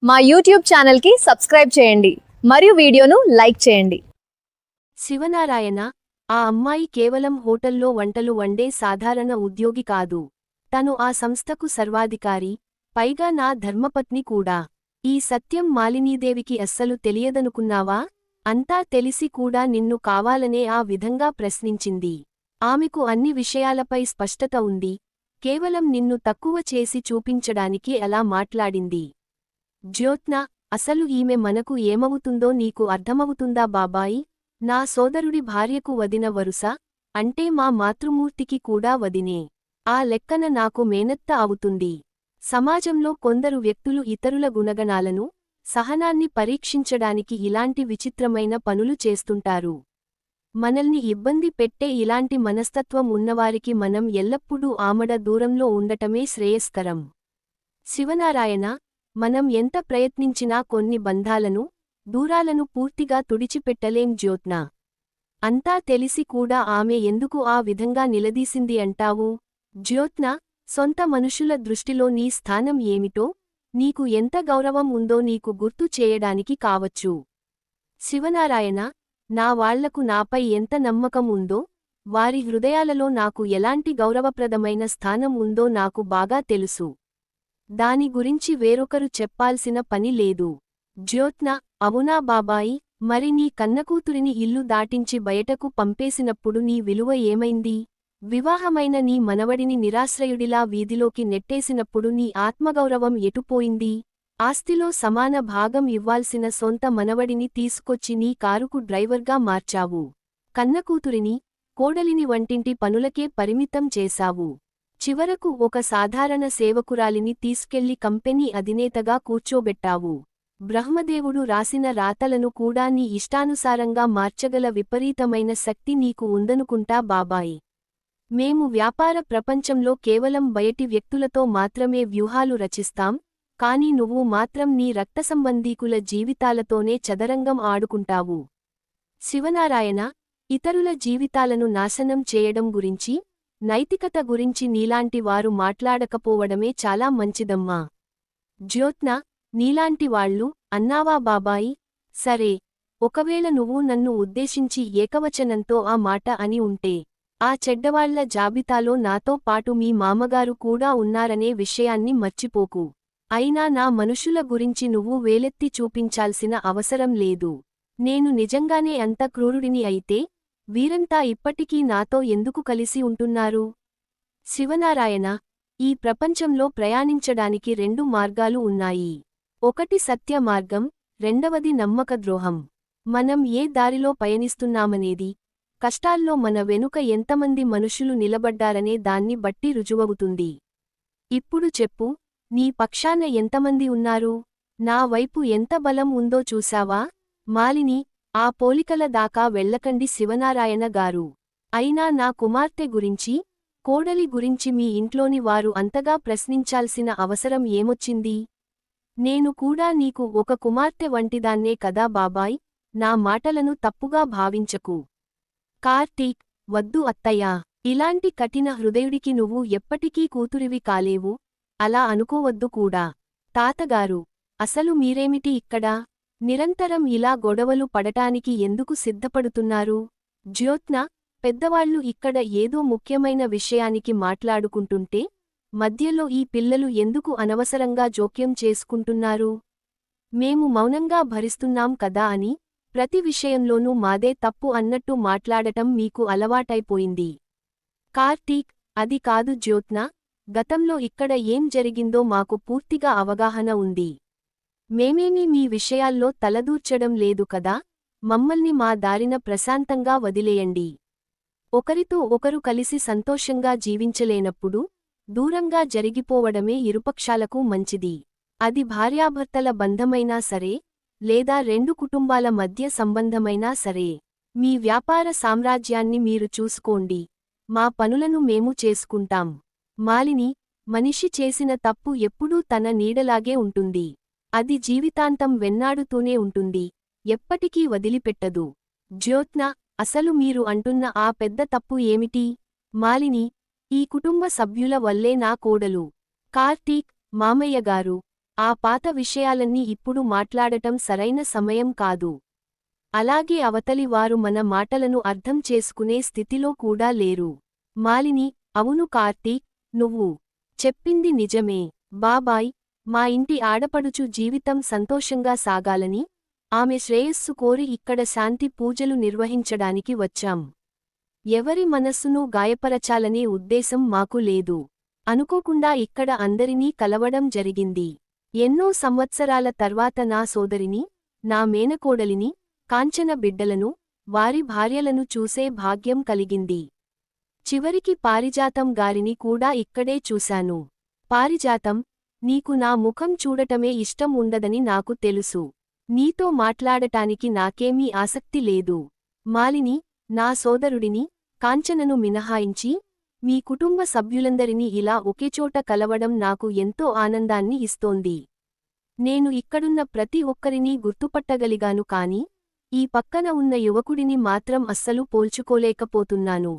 మా యూట్యూబ్ ఛానల్కి సబ్స్క్రైబ్ చేయండి మరియు వీడియోను లైక్ చేయండి. శివనారాయణ, ఆ అమ్మాయి కేవలం హోటల్లో వంటలు వండే సాధారణ ఉద్యోగి కాదు. తను ఆ సంస్థకు సర్వాధికారి, పైగా నా ధర్మపత్ని కూడా. ఈ సత్యం మాలినీదేవికి అస్సలు తెలియదనుకున్నావా? అంతా తెలిసి కూడా నిన్ను కావాలనే ఆ విధంగా ప్రశ్నించింది. ఆమెకు అన్ని విషయాలపై స్పష్టత ఉంది, కేవలం నిన్ను తక్కువ చేసి చూపించడానికి అలా మాట్లాడింది. జ్యోత్న, అసలు ఈమె మనకు ఏమవుతుందో నీకు అర్థమవుతుందా బాబాయి? నా సోదరుడి భార్యకు వదిన వరుస, అంటే మా మాతృమూర్తికి కూడా వదినే. ఆ లెక్కన నాకు మేనత్త అవుతుంది. సమాజంలో కొందరు వ్యక్తులు ఇతరుల గుణగణాలను, సహనాన్ని పరీక్షించడానికి ఇలాంటి విచిత్రమైన పనులు చేస్తుంటారు. మనల్ని ఇబ్బంది పెట్టే ఇలాంటి మనస్తత్వం ఉన్నవారికి మనం ఎల్లప్పుడూ ఆమడ దూరంలో ఉండటమే శ్రేయస్కరం. శివనారాయణ, మనం ఎంత ప్రయత్నించినా కొన్ని బంధాలను, దూరాలను పూర్తిగా తుడిచిపెట్టలేం జ్యోత్న. అంతా తెలిసి కూడా ఆమె ఎందుకు ఆ విధంగా నిలదీసింది అంటావు? జ్యోత్న, సొంత మనుషుల దృష్టిలో నీ స్థానం ఏమిటో, నీకు ఎంత గౌరవం ఉందో నీకు గుర్తు చేయడానికి కావచ్చు. శివనారాయణ, నా వాళ్లకు నాపై ఎంత నమ్మకం ఉందో, వారి హృదయాలలో నాకు ఎలాంటి గౌరవప్రదమైన స్థానం ఉందో నాకు బాగా తెలుసు. దాని గురించి వేరొకరు చెప్పాల్సిన పని లేదు. జ్యోత్న, అవునా బాబాయి? మరి నీ కన్నకూతురిని ఇల్లు దాటించి బయటకు పంపేసినప్పుడు నీ విలువ ఏమైంది? వివాహమైన నీ మనవడిని నిరాశ్రయుడిలా వీధిలోకి నెట్టేసినప్పుడు నీ ఆత్మగౌరవం ఎటుపోయింది? ఆస్తిలో సమాన భాగం ఇవ్వాల్సిన సొంత మనవడిని తీసుకొచ్చి నీ కారుకు డ్రైవర్గా మార్చావు. కన్నకూతురిని, కోడలిని వంటింటి పనులకే పరిమితం చేశావు. చివరకు ఒక సాధారణ సేవకురాలిని తీసుకెళ్లి కంపెనీ అధినేతగా కూర్చోబెట్టావు. బ్రహ్మదేవుడు రాసిన రాతలను కూడా నీ ఇష్టానుసారంగా మార్చగల విపరీతమైన శక్తి నీకు ఉందనుకుంటా బాబాయి. మేము వ్యాపార ప్రపంచంలో కేవలం బయటి వ్యక్తులతో మాత్రమే వ్యూహాలు రచిస్తాం, కాని నువ్వు మాత్రం నీ రక్తసంబంధీకుల జీవితాలతోనే చదరంగం ఆడుకుంటావు. శివనారాయణ, ఇతరుల జీవితాలను నాశనం చేయడం గురించి, నైతికత గురించి నీలాంటి వారు మాట్లాడకపోవడమే చాలా మంచిదమ్మా. జ్యోత్న, నీలాంటి వాళ్ళు అన్నావా బాబాయి? సరే, ఒకవేళ నువ్వు నన్ను ఉద్దేశించి ఏకవచనంతో ఆ మాట అని ఉంటే, ఆ చెడ్డవాళ్ల జాబితాలో నాతో పాటు మీ మామగారు కూడా ఉన్నారనే విషయాన్ని మర్చిపోకు. అయినా నా మనుషుల గురించి నువ్వు వేలెత్తి చూపించాల్సిన అవసరం లేదు. నేను నిజంగానే అంత క్రూరుడిని అయితే, వీరంతా ఇప్పటికీ నాతో ఎందుకు కలిసి ఉంటున్నారు? శివనారాయణ, ఈ ప్రపంచంలో ప్రయాణించడానికి రెండు మార్గాలు ఉన్నాయి. ఒకటి సత్య మార్గం, రెండవది నమ్మకద్రోహం. మనం ఏ దారిలో పయనిస్తున్నామనేది, కష్టాల్లో మన వెనుక ఎంతమంది మనుషులు నిలబడ్డారనే దాన్ని బట్టి రుజువవుతుంది. ఇప్పుడు చెప్పు, నీ పక్షాన ఎంతమంది ఉన్నారు? నా వైపు ఎంత బలం ఉందో చూశావా? మాలిని, ఆ పోలికల దాకా వెళ్ళకండి శివనారాయణ గారు. అయినా నా కుమార్తె గురించి, కోడలి గురించి మీ ఇంట్లోని వారు అంతగా ప్రశ్నించాల్సిన అవసరం ఏమొచ్చింది? నేను కూడా నీకు ఒక కుమార్తె వంటిదాన్నే కదా బాబాయ్, నా మాటలను తప్పుగా భావించకు. కార్తీక్, వద్దు అత్తయ్యా, ఇలాంటి కఠిన హృదయుడికి నువ్వు ఎప్పటికీ కూతురివి కాలేవు, అలా అనుకోవద్దు కూడా. తాతగారు, అసలు మీరేమిటి ఇక్కడ? నిరంతరం ఇలా గొడవలు పడటానికి ఎందుకు సిద్ధపడుతున్నారు? జ్యోత్న, పెద్దవాళ్లు ఇక్కడ ఏదో ముఖ్యమైన విషయానికి మాట్లాడుకుంటుంటే, మధ్యలో ఈ పిల్లలు ఎందుకు అనవసరంగా జోక్యం చేసుకుంటున్నారు? మేము మౌనంగా భరిస్తున్నాం కదా అని, ప్రతి విషయంలోనూ మాదే తప్పు అన్నట్టు మాట్లాడటం మీకు అలవాటైపోయింది. కార్తీక్, అది కాదు జ్యోత్న, గతంలో ఇక్కడ ఏం జరిగిందో మాకు పూర్తిగా అవగాహన ఉంది. మేమేమీ మీ విషయాల్లో తలదూర్చడం లేదు కదా, మమ్మల్ని మా దారిన ప్రశాంతంగా వదిలేయండి. ఒకరితో ఒకరు కలిసి సంతోషంగా జీవించలేనప్పుడు, దూరంగా జరిగిపోవడమే ఇరుపక్షాలకు మంచిది. అది భార్యాభర్తల బంధమైనా సరే, లేదా రెండు కుటుంబాల మధ్య సంబంధమైనా సరే. మీ వ్యాపార సామ్రాజ్యాన్ని మీరు చూసుకోండి, మా పనులను మేము చేసుకుంటాం. మాలిని, మనిషి చేసిన తప్పు ఎప్పుడూ తన నీడలాగే ఉంటుంది. అది జీవితాంతం వెన్నాడుతూనే ఉంటుంది, ఎప్పటికీ వదిలిపెట్టదు. జ్యోత్న, అసలు మీరు అంటున్న ఆ పెద్ద తప్పు ఏమిటి? మాలిని, ఈ కుటుంబ సభ్యుల వల్లే నా కోడలు. కార్తీక్, మామయ్యగారు, ఆ పాత విషయాలన్నీ ఇప్పుడు మాట్లాడటం సరైన సమయం కాదు. అలాగే అవతలి వారు మన మాటలను అర్థం చేసుకునే స్థితిలో కూడా లేరు. మాలిని: అవును కార్తీక్, నువ్వు చెప్పింది నిజమే. బాబాయ్, మా ఇంటి ఆడపడుచు జీవితం సంతోషంగా సాగాలని, ఆమె శ్రేయస్సు కోరి ఇక్కడ శాంతి పూజలు నిర్వహించడానికి వచ్చాం. ఎవరి మనస్సును గాయపరచాలనే ఉద్దేశం మాకు లేదు. అనుకోకుండా ఇక్కడ అందరినీ కలవడం జరిగింది. ఎన్నో సంవత్సరాల తర్వాత నా సోదరిని, నా మేనకోడలిని, కాంచన బిడ్డలను, వారి భార్యలను చూసే భాగ్యం కలిగింది. చివరికి పారిజాతం గారిని కూడా ఇక్కడే చూశాను. పారిజాతం, నీకు నా ముఖం చూడటమే ఇష్టం ఉండదని నాకు తెలుసు. నీతో మాట్లాడటానికి నాకేమీ ఆసక్తి లేదు. మాలిని, నా సోదరుడిని, కాంచనను మినహాయించి మీ కుటుంబ సభ్యులందరినీ ఇలా ఒకేచోట కలవడం నాకు ఎంతో ఆనందాన్ని ఇస్తోంది. నేను ఇక్కడున్న ప్రతి ఒక్కరినీ గుర్తుపట్టగలిగాను కాని, ఈ పక్కన ఉన్న యువకుడిని మాత్రం అస్సలు పోల్చుకోలేకపోతున్నాను.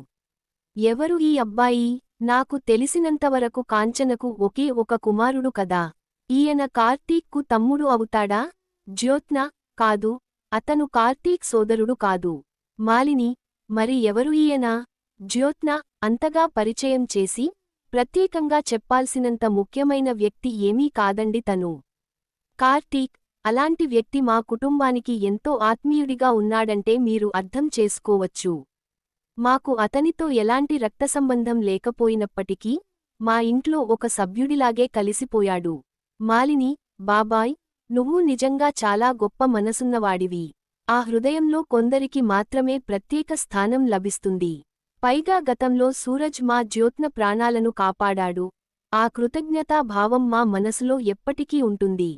ఎవరు ఈ అబ్బాయి? నాకు తెలిసినంతవరకు కాంచనకు ఒకే ఒక కుమారుడు కదా. ఈయన కార్తీక్కు తమ్ముడు అవుతాడా? జ్యోత్న: కాదు, అతను కార్తీక్ సోదరుడు కాదు. మాలిని: మరి ఎవరు ఈయన? జ్యోత్న: అంతగా పరిచయం చేసి, ప్రత్యేకంగా చెప్పాల్సినంత ముఖ్యమైన వ్యక్తి ఏమీ కాదండి తను. కార్తీక్: అలాంటి వ్యక్తి మా కుటుంబానికి ఎంతో ఆత్మీయుడిగా ఉన్నాడంటే మీరు అర్థం చేసుకోవచ్చు. మాకు అతనితో ఎలాంటి రక్తసంబంధం లేకపోయినప్పటికీ, మా ఇంట్లో ఒక సభ్యుడిలాగే కలిసిపోయాడు. మాలిని: బాబాయ్, నువ్వు నిజంగా చాలా గొప్ప మనసున్నవాడివి. ఆ హృదయంలో కొందరికి మాత్రమే ప్రత్యేక స్థానం లభిస్తుంది. పైగా గతంలో సూరజ్ మా జ్యోత్న ప్రాణాలను కాపాడాడు. ఆ కృతజ్ఞతా భావం మా మనసులో ఎప్పటికీ ఉంటుంది.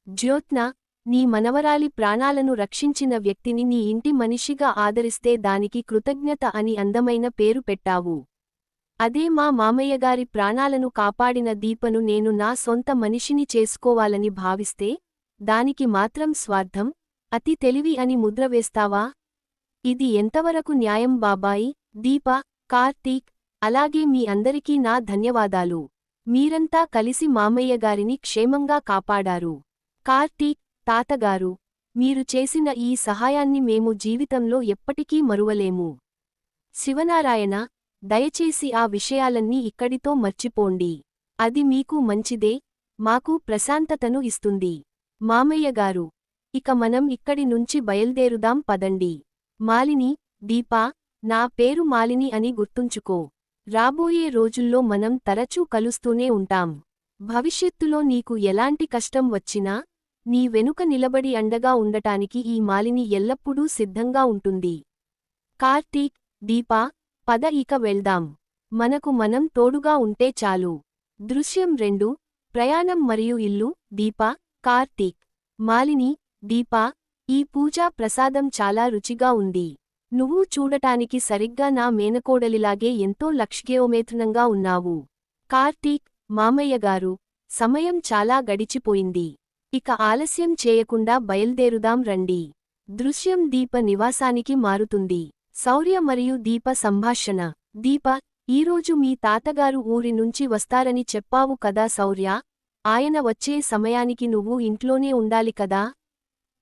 జ్యోత్న, నీ మనవరాలి ప్రాణాలను రక్షించిన వ్యక్తిని నీ ఇంటి మనిషిగా ఆదరిస్తే దానికి కృతజ్ఞత అని అందమైన పేరు పెట్టావు. అదే మా మామయ్యగారి ప్రాణాలను కాపాడిన దీపను నేను నా సొంత మనిషిని చేసుకోవాలని భావిస్తే, దానికి మాత్రం స్వార్థం, అతి తెలివి అని ముద్ర వేస్తావా? ఇది ఎంతవరకు న్యాయం బాబాయి? దీప, కార్తీక్, అలాగే మీ అందరికీ నా ధన్యవాదాలు. మీరంతా కలిసి మామయ్యగారిని క్షేమంగా కాపాడారు. కార్తీక్: తాతగారు, మీరు చేసిన ఈ సహాయాన్ని మేము జీవితంలో ఎప్పటికీ మరువలేము. శివనారాయణ: దయచేసి ఆ విషయాలన్నీ ఇక్కడితో మర్చిపోండి. అది మీకు మంచిదే, మాకు ప్రశాంతతను ఇస్తుంది. మామయ్యగారు: ఇక మనం ఇక్కడి నుంచి బయల్దేరుదాం పదండి. మాలిని: దీపా, నా పేరు మాలిని అని గుర్తుంచుకో. రాబోయే రోజుల్లో మనం తరచూ కలుస్తూనే ఉంటాం. భవిష్యత్తులో నీకు ఎలాంటి కష్టం వచ్చినా, నీ వెనుక నిలబడి అండగా ఉండటానికి ఈ మాలిని ఎల్లప్పుడూ సిద్ధంగా ఉంటుంది. కార్తీక్: దీపా, పద ఇక వెళ్దాం. మనకు మనం తోడుగా ఉంటే చాలు. దృశ్యం 2: ప్రయాణం మరియు ఇల్లు. దీప, కార్తీక్. మాలిని: దీపా, ఈ పూజా ప్రసాదం చాలా రుచిగా ఉంది. నువ్వు చూడటానికి సరిగ్గా నా మేనకోడలిలాగే ఎంతో లక్ష్యోమేథునంగా ఉన్నావు. కార్తీక్: మామయ్యగారు, సమయం చాలా గడిచిపోయింది. ఇక ఆలస్యం చేయకుండా బయల్దేరుదాం రండి. దృశ్యం దీప నివాసానికి మారుతుంది. శౌర్య మరియు దీప సంభాషణ. దీప: ఈరోజు మీ తాతగారు ఊరి నుంచి వస్తారని చెప్పావు కదా శౌర్య, ఆయన వచ్చే సమయానికి నువ్వు ఇంట్లోనే ఉండాలి కదా?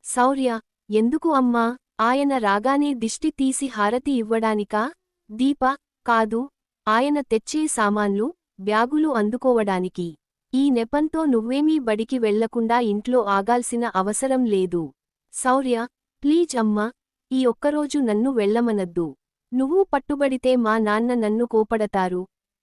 శౌర్య: ఎందుకు అమ్మా, ఆయన రాగానే దిష్టి తీసి హారతి ఇవ్వడానికా? దీప: కాదు, ఆయన తెచ్చే సామాన్లు, బ్యాగులు అందుకోవడానికి. ఈ నెపంతో నువ్వేమీ బడికి వెళ్లకుండా ఇంట్లో ఆగాల్సిన అవసరం లేదు. శౌర్య: ప్లీజ్ అమ్మా, ఈ ఒక్కరోజు నన్ను వెళ్ళమనద్దు. నువ్వు పట్టుబడితే మా నాన్న నన్ను కోపడతారు.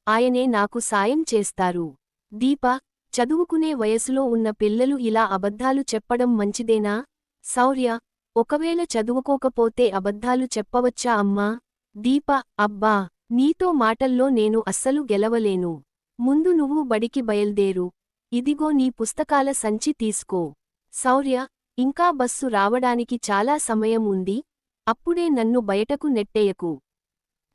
ఆయనే నాకు సాయం చేస్తారు. దీప: చదువుకునే వయసులో ఉన్న పిల్లలు ఇలా అబద్ధాలు చెప్పడం మంచిదేనా? శౌర్య: ఒకవేళ చదువుకోకపోతే అబద్ధాలు చెప్పవచ్చా అమ్మా? దీప: అబ్బా, నీతో మాటల్లో నేను అస్సలు గెలవలేను. ముందు నువ్వు బడికి బయల్దేరు. ఇదిగో నీ పుస్తకాల సంచి తీసుకో. శౌర్య: ఇంకా బస్సు రావడానికి చాలా సమయం ఉంది, అప్పుడే నన్ను బయటకు నెట్టేయకు.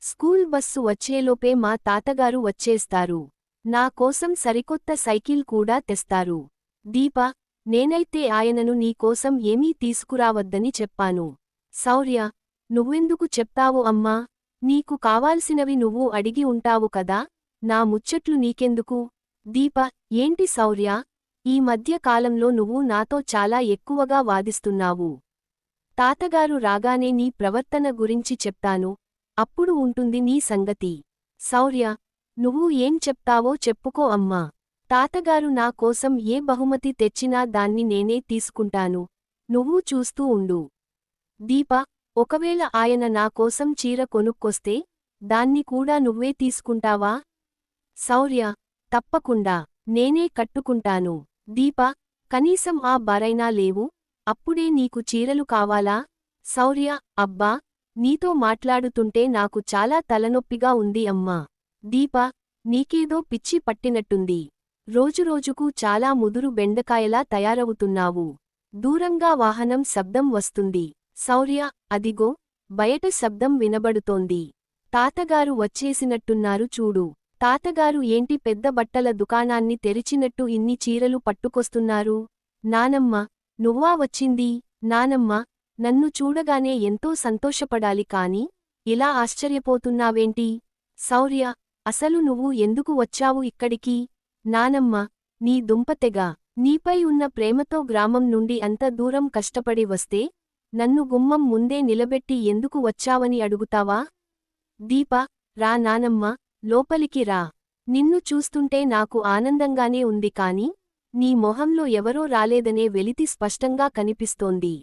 స్కూల్ బస్సు వచ్చేలోపే మా తాతగారు వచ్చేస్తారు. నా కోసం సరికొత్త సైకిల్ కూడా తెస్తారు. దీప: నేనైతే ఆయనను నీ కోసం ఏమీ తీసుకురావద్దని చెప్పాను. శౌర్య: నువ్వెందుకు చెప్తావు అమ్మా, నీకు కావాల్సినవి నువ్వు అడిగి ఉంటావు కదా, నా ముచ్చట్లు నీకెందుకు? దీప: ఏంటి శౌర్య, ఈ మధ్య కాలంలో నువ్వు నాతో చాలా ఎక్కువగా వాదిస్తున్నావు. తాతగారు రాగానే నీ ప్రవర్తన గురించి చెప్తాను, అప్పుడు ఉంటుంది నీ సంగతి. శౌర్య, నువ్వు ఏం చెప్తావో చెప్పుకో అమ్మా. తాతగారు నా కోసం ఏ బహుమతి తెచ్చినా దాన్ని నేనే తీసుకుంటాను, నువ్వు చూస్తూ ఉండు. దీప, ఒకవేళ ఆయన నా కోసం చీర కొనుక్కొస్తే దాన్ని కూడా నువ్వే తీసుకుంటావా? శౌర్య, తప్పకుండా, నేనే కట్టుకుంటాను. దీప, కనీసం ఆ బరైనా లేవు, అప్పుడే నీకు చీరలు కావాలా? శౌర్య, అబ్బా, నీతో మాట్లాడుతుంటే నాకు చాలా తలనొప్పిగా ఉంది అమ్మా. దీప, నీకేదో పిచ్చి పట్టినట్టుంది. రోజురోజుకు చాలా ముదురు బెండకాయలా తయారవుతున్నావు. దూరంగా వాహనం శబ్దం వస్తుంది. శౌర్య, అదిగో, బయట శబ్దం వినబడుతోంది. తాతగారు వచ్చేసినట్టున్నారు చూడు. తాతగారు ఏంటి పెద్ద బట్టల దుకాణాన్ని తెరిచినట్టు ఇన్ని చీరలు పట్టుకొస్తున్నారు? నానమ్మ, నువ్వా వచ్చింది? నానమ్మ, నన్ను చూడగానే ఎంతో సంతోషపడాలి కాని ఇలా ఆశ్చర్యపోతున్నావేంటి? శౌర్య, అసలు నువ్వు ఎందుకు వచ్చావు ఇక్కడికి? నానమ్మ, నీ దుంపతెగ, నీపై ఉన్న ప్రేమతో గ్రామం నుండి అంత దూరం కష్టపడి వస్తే నన్ను గుమ్మం ముందే నిలబెట్టి ఎందుకు వచ్చావని అడుగుతావా? దీప, రా నానమ్మ, లోపలికి రా. నిన్ను చూస్తుంటే నాకు ఆనందంగానే ఉంది కాని నీ మొహంలో ఎవరో రాలేదనే వెలితి స్పష్టంగా కనిపిస్తోంది.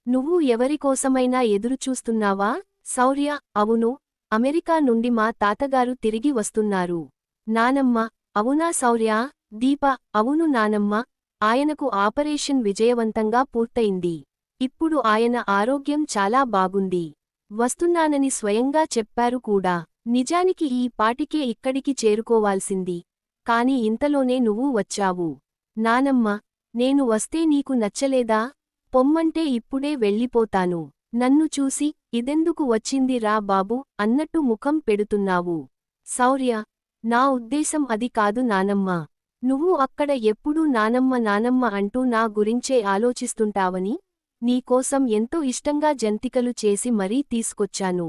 నువ్వు ఎవరికోసమైనా ఎదురుచూస్తున్నావా? శౌర్య, అవును, అమెరికా నుండి మా తాతగారు తిరిగి వస్తున్నారు. నానమ్మ, అవునా శౌర్య? దీప, అవును నానమ్మ, ఆయనకు ఆపరేషన్ విజయవంతంగా పూర్తయింది. ఇప్పుడు ఆయన ఆరోగ్యం చాలా బాగుంది. వస్తున్నానని స్వయంగా చెప్పారు కూడా. నిజానికి ఈ పాటికే ఇక్కడికి చేరుకోవాల్సింది, కాని ఇంతలోనే నువ్వు వచ్చావు. నానమ్మ, నేను వస్తే నీకు నచ్చలేదా? పొమ్మంటే ఇప్పుడే వెళ్ళిపోతాను. నన్ను చూసి ఇదెందుకు వచ్చింది రా బాబు అన్నట్టు ముఖం పెడుతున్నావు. శౌర్య, నా ఉద్దేశం అది కాదు నానమ్మ. నువ్వు అక్కడ ఎప్పుడూ నానమ్మ నానమ్మ అంటూ నా గురించే ఆలోచిస్తుంటావని నీకోసం ఎంతో ఇష్టంగా జంతికలు చేసి మరీ తీసుకొచ్చాను.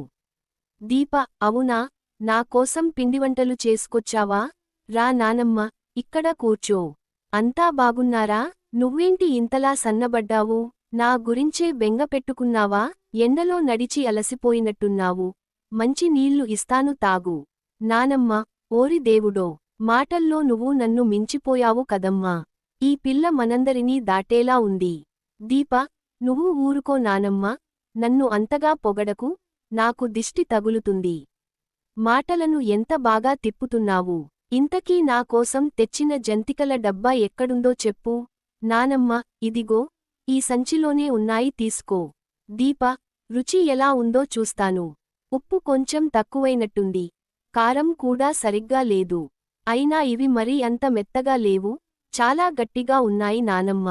దీప, అవునా, నా కోసం పిండివంటలు చేసుకొచ్చావా? రా నానమ్మ, ఇక్కడ కూర్చో. అంతా బాగున్నారా? నువ్వేంటి ఇంతలా సన్నబడ్డావు? నా గురించే బెంగ పెట్టుకున్నావా? ఎండలో నడిచి అలసిపోయినట్టున్నావు. మంచి నీళ్లు ఇస్తాను తాగు. నానమ్మ, ఓరి దేవుడో, మాటల్లో నువ్వు నన్ను మించిపోయావు కదమ్మా. ఈ పిల్ల మనందరినీ దాటేలా ఉంది. దీప, నువ్వు ఊరుకో నానమ్మ, నన్ను అంతగా పొగడకు, నాకు దిష్టి తగులుతుంది. మాటలను ఎంత బాగా తిప్పుతున్నావు. ఇంతకీ నా కోసం తెచ్చిన జంతికల డబ్బా ఎక్కడుందో చెప్పు. నానమ్మ, ఇదిగో, ఈ సంచిలోనే ఉన్నాయి తీసుకో. దీప, రుచి ఎలా ఉందో చూస్తాను. ఉప్పు కొంచెం తక్కువైనట్టుంది. కారం కూడా సరిగ్గా లేదు. అయినా ఇవి మరీ అంత మెత్తగా లేవు, చాలా గట్టిగా ఉన్నాయి నానమ్మ.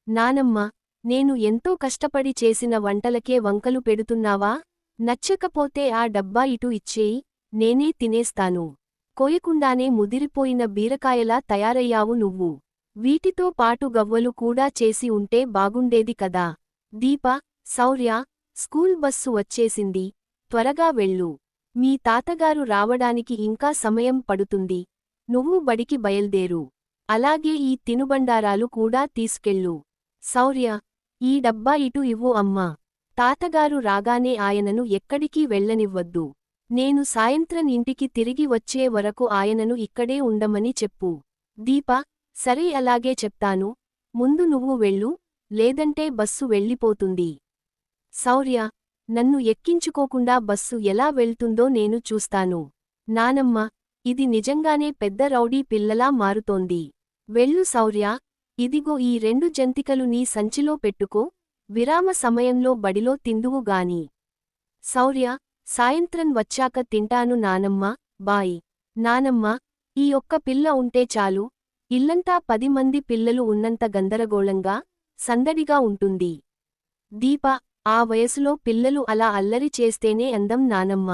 నానమ్మ, నేను ఎంతో కష్టపడి చేసిన వంటలకే వంకలు పెడుతున్నావా? నచ్చకపోతే ఆ డబ్బా ఇటు ఇచ్చేయి, నేనే తినేస్తాను. కోయకుండానే ముదిరిపోయిన బీరకాయలా తయారయ్యావు నువ్వు. వీటితో పాటు గవ్వలు కూడా చేసి ఉంటే బాగుండేది కదా. దీప, శౌర్య, స్కూల్ బస్సు వచ్చేసింది, త్వరగా వెళ్ళు. మీ తాతగారు రావడానికి ఇంకా సమయం పడుతుంది. నువ్వు బడికి బయల్దేరు. అలాగే ఈ తినుబండారాలు కూడా తీసుకెళ్ళు. శౌర్య, ఈ డబ్బా ఇటు ఇవ్వు అమ్మా. తాతగారు రాగానే ఆయనను ఎక్కడికీ వెళ్ళనివ్వద్దు. నేను సాయంత్రం ఇంటికి తిరిగి వచ్చే వరకు ఆయనను ఇక్కడే ఉండమని చెప్పు. దీప, సరే అలాగే చెప్తాను. ముందు నువ్వు వెళ్ళు, లేదంటే బస్సు వెళ్ళిపోతుంది. శౌర్య, నన్ను ఎక్కించుకోకుండా బస్సు ఎలా వెళ్తుందో నేను చూస్తాను. నానమ్మ, ఇది నిజంగానే పెద్ద రౌడీ పిల్లలా మారుతోంది. వెళ్ళు శౌర్య, ఇదిగో ఈ 2 జంతికలు నీ సంచిలో పెట్టుకో, విరామ సమయంలో బడిలో తిందువుగాని. శౌర్య, సాయంత్రం వచ్చాక తింటాను నానమ్మ, బాయ్. నానమ్మ, ఈ ఒక్క పిల్ల ఉంటే చాలు, ఇల్లంతా 10 మంది పిల్లలు ఉన్నంత గందరగోళంగా, సందడిగా ఉంటుంది. దీప, ఆ వయసులో పిల్లలు అలా అల్లరి చేస్తేనే అందం నానమ్మ.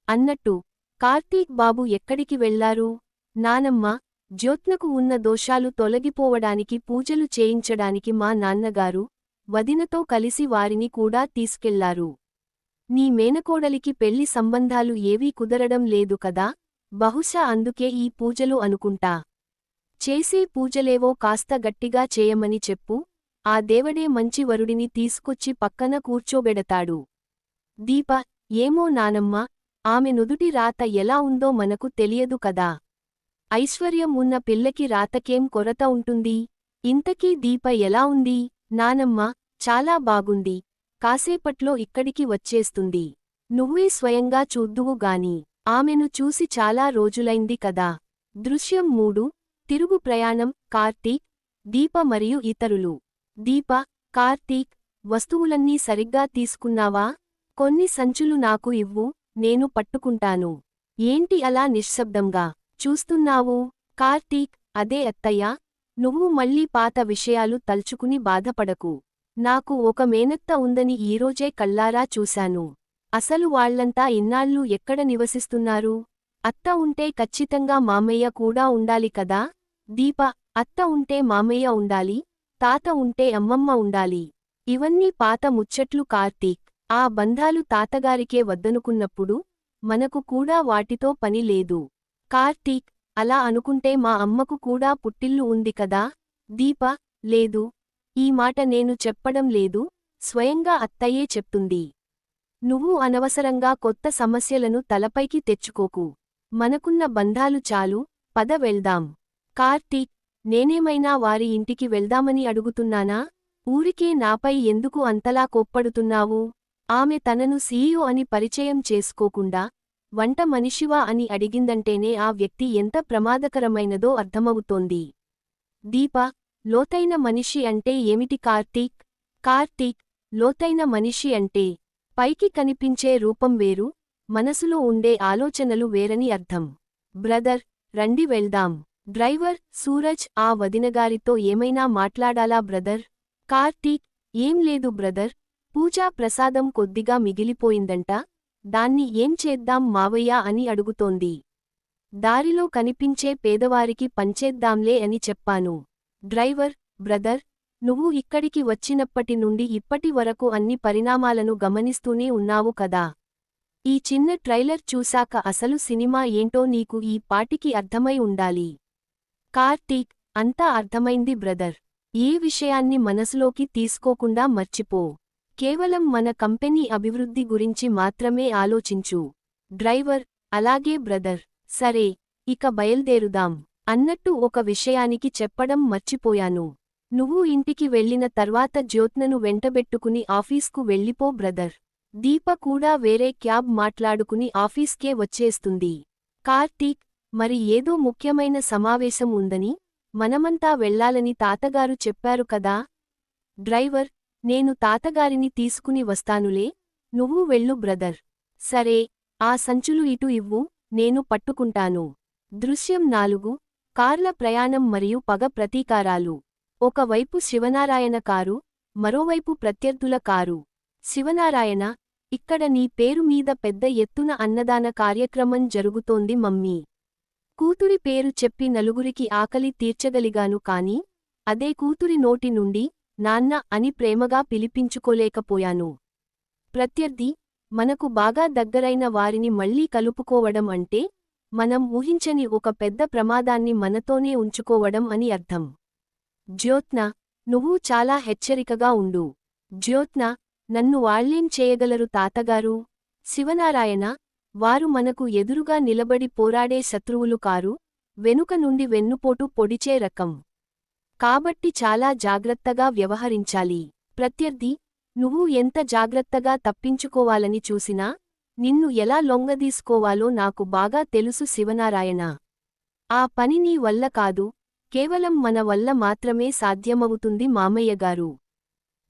అన్నట్టు కార్తీక్ బాబు ఎక్కడికి వెళ్లారు? నానమ్మ, జ్యోత్నకు ఉన్న దోషాలు తొలగిపోవడానికి పూజలు చేయించడానికి మా నాన్నగారు, వదినతో కలిసి వారిని కూడా తీసుకెళ్లారు. నీ మేనకోడలికి పెళ్లి సంబంధాలు ఏవీ కుదరడం లేదు కదా, బహుశా అందుకే ఈ పూజలు అనుకుంటా. చేసే పూజలేవో కాస్త గట్టిగా చేయమని చెప్పు, ఆ దేవుడే మంచి వరుడిని తీసుకొచ్చి పక్కన కూర్చోబెడతాడు. దీప: ఏమో నానమ్మ, ఆమె నుదుటి రాత ఎలా ఉందో మనకు తెలియదు కదా. ఐశ్వర్యం ఉన్న పిల్లకి రాతకేం కొరత ఉంటుంది? ఇంతకీ దీప ఎలా ఉంది? నానమ్మ: చాలా బాగుంది. కాసేపట్లో ఇక్కడికి వచ్చేస్తుంది. నువ్వే స్వయంగా చూద్దువు గాని. ఆమెను చూసి చాలా రోజులైంది కదా. దృశ్యం 3: తిరుగు ప్రయాణం. కార్తీక్, దీప మరియు ఇతరులు. దీప: కార్తీక్, వస్తువులన్నీ సరిగ్గా తీసుకున్నావా? కొన్ని సంచులు నాకు ఇవ్వు, నేను పట్టుకుంటాను. ఏంటి అలా నిశ్శబ్దంగా చూస్తున్నావు? కార్తీక్: అదే అత్తయ్యా, నువ్వు మళ్ళీ పాత విషయాలు తల్చుకుని బాధపడకు. నాకు ఒక మేనత్త ఉందని ఈరోజే కళ్ళారా చూశాను. అసలు వాళ్ళంతా ఇన్నాళ్ళు ఎక్కడ నివసిస్తున్నారు? అత్త ఉంటే ఖచ్చితంగా మామయ్య కూడా ఉండాలి కదా. దీప: అత్త ఉంటే మామయ్య ఉండాలి, తాత ఉంటే అమ్మమ్మ ఉండాలి. ఇవన్నీ పాత ముచ్చట్లు కార్తీక్. ఆ బంధాలు తాతగారికే వద్దనుకున్నప్పుడు మనకు కూడా వాటితో పని లేదు. కార్తీక్: అలా అనుకుంటే మా అమ్మకు కూడా పుట్టిల్లు ఉంది కదా. దీప: లేదు, ఈ మాట నేను చెప్పడం లేదు, స్వయంగా అత్తయ్యే చెప్తుంది. నువ్వు అనవసరంగా కొత్త సమస్యలను తలపైకి తెచ్చుకోకు. మనకున్న బంధాలు చాలు, పద వెళ్దాం. కార్తీక్: నేనేమైనా వారి ఇంటికి వెళ్దామని అడుగుతున్నానా? ఊరికే నాపై ఎందుకు అంతలా కోప్పడుతున్నావు? ఆమె తనను సీఈఓ అని పరిచయం చేసుకోకుండా వంట మనిషివా అని అడిగిందంటేనే ఆ వ్యక్తి ఎంత ప్రమాదకరమైనదో అర్థమవుతోంది. దీప: లోతైన మనిషి అంటే ఏమిటి కార్తీక్? కార్తీక్: లోతైన మనిషి అంటే పైకి కనిపించే రూపం వేరు, మనసులో ఉండే ఆలోచనలు వేరని అర్థం. బ్రదర్, రండి వెళ్దాం. డ్రైవర్: సూరజ్, ఆ వదినగారితో ఏమైనా మాట్లాడాలా బ్రదర్? కార్తీక్: ఏం లేదు బ్రదర్, పూజా ప్రసాదం కొద్దిగా మిగిలిపోయిందంట, దాన్ని ఏం చేద్దాం మావయ్య అని అడుగుతోంది. దారిలో కనిపించే పేదవారికి పంచేద్దాంలే అని చెప్పాను. డ్రైవర్: బ్రదర్, నువ్వు ఇక్కడికి వచ్చినప్పటి నుండి ఇప్పటి వరకు అన్ని పరిణామాలను గమనిస్తూనే ఉన్నావు కదా. ఈ చిన్న ట్రైలర్ చూశాక అసలు సినిమా ఏంటో నీకు ఈ పాటికి అర్థమై ఉండాలి. కార్తీక్: అంతా అర్థమైంది బ్రదర్. ఏ విషయాన్ని మనసులోకి తీసుకోకుండా మర్చిపో. కేవలం మన కంపెనీ అభివృద్ధి గురించి మాత్రమే ఆలోచించు. డ్రైవర్: అలాగే బ్రదర్. సరే, ఇక బయల్దేరుదాం. అన్నట్టు ఒక విషయానికి చెప్పడం మర్చిపోయాను. నువ్వు ఇంటికి వెళ్ళిన తర్వాత జ్యోత్నను వెంటబెట్టుకుని ఆఫీస్కు వెళ్ళిపో బ్రదర్. దీప కూడా వేరే క్యాబ్ మాట్లాడుకుని ఆఫీస్కే వచ్చేస్తుంది. కార్తీక్: మరి ఏదో ముఖ్యమైన సమావేశం ఉందని, మనమంతా వెళ్లాలని తాతగారు చెప్పారు కదా. డ్రైవర్: నేను తాతగారిని తీసుకుని వస్తానులే, నువ్వు వెళ్ళు బ్రదర్. సరే, ఆ సంచులు ఇటు ఇవ్వు, నేను పట్టుకుంటాను. దృశ్యం 4: కార్ల ప్రయాణం మరియు పగ ప్రతీకారాలు. ఒకవైపు శివనారాయణ కారు, మరోవైపు ప్రత్యర్థుల కారు. శివనారాయణ: ఇక్కడ నీ పేరు మీద పెద్ద ఎత్తున అన్నదాన కార్యక్రమం జరుగుతోంది మమ్మీ. కూతురి పేరు చెప్పి నలుగురికి ఆకలి తీర్చగలిగాను కాని, అదే కూతురి నోటి నుండి నాన్న అని ప్రేమగా పిలిపించుకోలేకపోయాను. ప్రత్యర్థి: మనకు బాగా దగ్గరైన వారిని మళ్లీ కలుపుకోవడం అంటే, మనం ఊహించని ఒక పెద్ద ప్రమాదాన్ని మనతోనే ఉంచుకోవడం అని అర్థం. జ్యోత్న: నువ్వు చాలా హెచ్చరికగా ఉండు. జ్యోత్న: నన్ను వాళ్ళేం చేయగలరు తాతగారు? శివనారాయణ: వారు మనకు ఎదురుగా నిలబడి పోరాడే శత్రువులు కారు, వెనుక నుండి వెన్నుపోటు పొడిచే రకం. కాబట్టి చాలా జాగ్రత్తగా వ్యవహరించాలి. ప్రత్యర్థి: నువ్వు ఎంత జాగ్రత్తగా తప్పించుకోవాలని చూసినా, నిన్ను ఎలా లొంగదీసుకోవాలో నాకు బాగా తెలుసు శివనారాయణ. ఆ పని నీ వల్ల కాదు, కేవలం మన వల్ల మాత్రమే సాధ్యమవుతుంది మామయ్యగారు.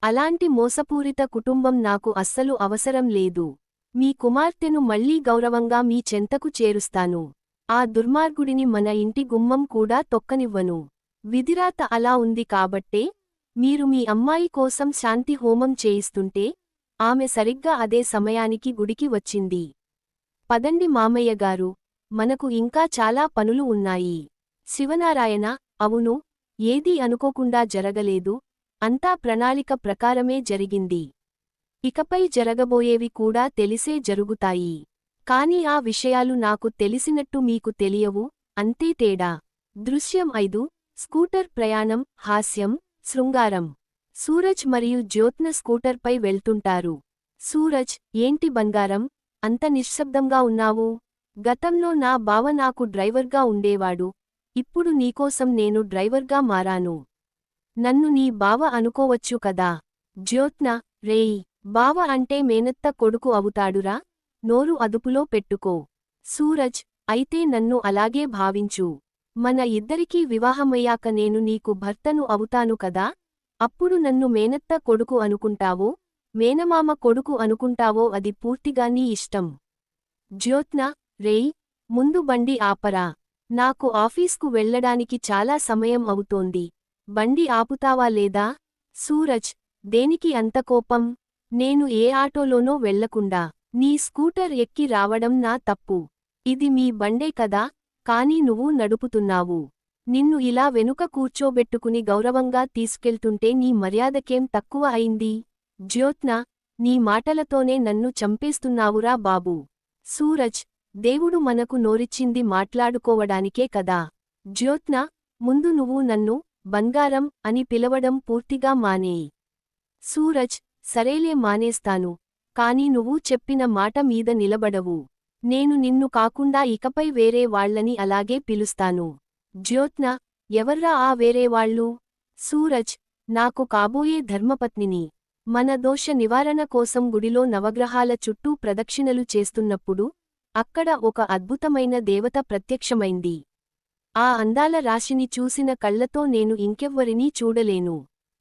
అలాంటి మోసపూరిత కుటుంబం నాకు అస్సలు అవసరం లేదు. మీ కుమార్తెను మళ్లీ గౌరవంగా మీ చెంతకు చేరుస్తాను. ఆ దుర్మార్గుడిని మన ఇంటి గుమ్మం కూడా తొక్కనివ్వను. విధిరాత అలా ఉంది కాబట్టే మీరు మీ అమ్మాయి కోసం శాంతి హోమం చేయిస్తుంటే, ఆమె సరిగ్గా అదే సమయానికి గుడికి వచ్చింది. పదండి మామయ్యగారు, మనకు ఇంకా చాలా పనులు ఉన్నాయి. శివనారాయణ: అవును, ఏదీ అనుకోకుండా జరగలేదు, అంతా ప్రణాళిక ప్రకారమే జరిగింది. ఇకపై జరగబోయేవి కూడా తెలిసే జరుగుతాయి. కాని ఆ విషయాలు నాకు తెలిసినట్టు మీకు తెలియవు, అంతే తేడా. దృశ్యం 5: స్కూటర్ ప్రయాణం, హాస్యం, శృంగారం. సూరజ్ మరియు జ్యోత్న స్కూటర్పై వెళ్తుంటారు. సూరజ్, ఏంటి బంగారం, అంత నిశ్శబ్దంగా ఉన్నావు? గతంలో నా బావ నాకు డ్రైవర్గా ఉండేవాడు, ఇప్పుడు నీకోసం నేను డ్రైవర్గా మారాను. నన్ను నీ బావ అనుకోవచ్చు కదా? జ్యోత్న, రేయ్, బావ అంటే మేనత్త కొడుకు అవుతాడురా, నోరు అదుపులో పెట్టుకో. సూరజ్, అయితే నన్ను అలాగే భావించు. మన ఇద్దరికీ వివాహమయ్యాక నేను నీకు భర్తను అవుతాను కదా, అప్పుడు నన్ను మేనత్త కొడుకు అనుకుంటావో, మేనమామ కొడుకు అనుకుంటావో అది పూర్తిగా నీ ఇష్టం. జ్యోత్న, రేయ్, ముందు బండి ఆపరా. నాకు ఆఫీస్కు వెళ్లడానికి చాలా సమయం అవుతోంది. బండి ఆపుతావా లేదా? సూరజ్, దేనికి అంత కోపం? నేను ఏ ఆటోలోనో వెళ్లకుండా నీ స్కూటర్ ఎక్కి రావడం నా తప్పు. ఇది మీ బండే కదా, కానీ నువ్వు నడుపుతున్నావు. నిన్ను ఇలా వెనుక కూర్చోబెట్టుకుని గౌరవంగా తీసుకెళ్తుంటే నీ మర్యాదకేం తక్కువ అయింది? జ్యోత్న, నీ మాటలతోనే నన్ను చంపేస్తున్నావురా బాబూ. సూరజ్, దేవుడు మనకు నోరిచ్చింది మాట్లాడుకోవడానికే కదా. జ్యోత్న, ముందు నువ్వు నన్ను బంగారం అని పిలవడం పూర్తిగా మానేయ్. సూరజ్, సరేలే మానేస్తాను, కాని నువ్వు చెప్పిన మాట మీద నిలబడవు. నేను నిన్ను కాకుండా ఇకపై వేరే వాళ్లని అలాగే పిలుస్తాను. జ్యోత్న, ఎవర్రా ఆ వేరేవాళ్ళు? సూరజ్, నాకు కాబోయే ధర్మపత్నిని. మన దోష నివారణ కోసం గుడిలో నవగ్రహాల చుట్టూ ప్రదక్షిణలు చేస్తున్నప్పుడు అక్కడ ఒక అద్భుతమైన దేవత ప్రత్యక్షమైంది. ఆ అందాల రాశిని చూసిన కళ్లతో నేను ఇంకెవ్వరినీ చూడలేను.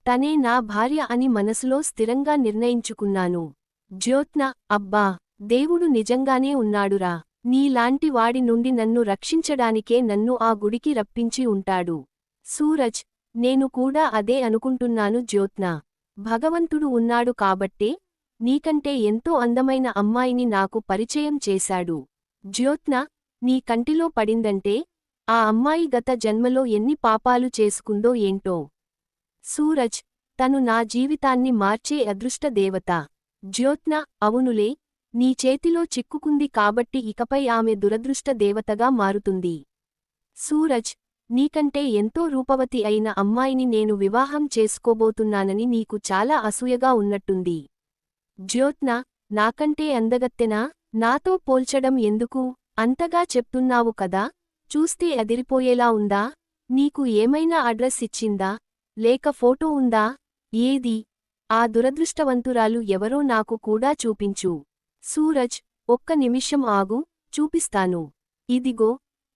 తనే నా భార్య అని మనసులో స్థిరంగా నిర్ణయించుకున్నాను. జ్యోత్న, అబ్బా, దేవుడు నిజంగానే ఉన్నాడురా. నీలాంటి వాడి నుండి నన్ను రక్షించడానికే నన్ను ఆ గుడికి రప్పించి ఉంటాడు. సూరజ్, నేను కూడా అదే అనుకుంటున్నాను జ్యోత్న. భగవంతుడు ఉన్నాడు కాబట్టే నీకంటే ఎంతో అందమైన అమ్మాయిని నాకు పరిచయం చేశాడు. జ్యోత్న, నీ కంటిలో పడిందంటే ఆ అమ్మాయి గత జన్మలో ఎన్ని పాపాలు చేసుకుందో ఏంటో. సూరజ్, తను నా జీవితాన్ని మార్చే అదృష్ట దేవత. జ్యోత్న, అవునులే, నీ చేతిలో చిక్కుకుంది కాబట్టి ఇకపై ఆమె దురదృష్ట దేవతగా మారుతుంది. సూరజ్, నీకంటే ఎంతో రూపవతి అయిన అమ్మాయిని నేను వివాహం చేసుకోబోతున్నానని నీకు చాలా అసూయగా ఉన్నట్టుంది. జ్యోత్న, నాకంటే అందగత్తెనా? నాతో పోల్చడం ఎందుకు? అంతగా చెప్తున్నావు కదా, చూస్తే అదిరిపోయేలా ఉందా? నీకు ఏమైనా అడ్రస్ ఇచ్చిందా, లేక ఫోటో ఉందా? ఏది? ఆ దురదృష్టవంతురాలు ఎవరో నాకు కూడా చూపించు. సూరజ్, ఒక్క నిమిషం ఆగు, చూపిస్తాను. ఇదిగో,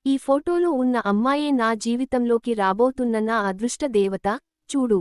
ఈ ఫోటోలో ఉన్న అమ్మాయే నా జీవితంలోకి రాబోతున్న నా అదృష్ట దేవత, చూడు.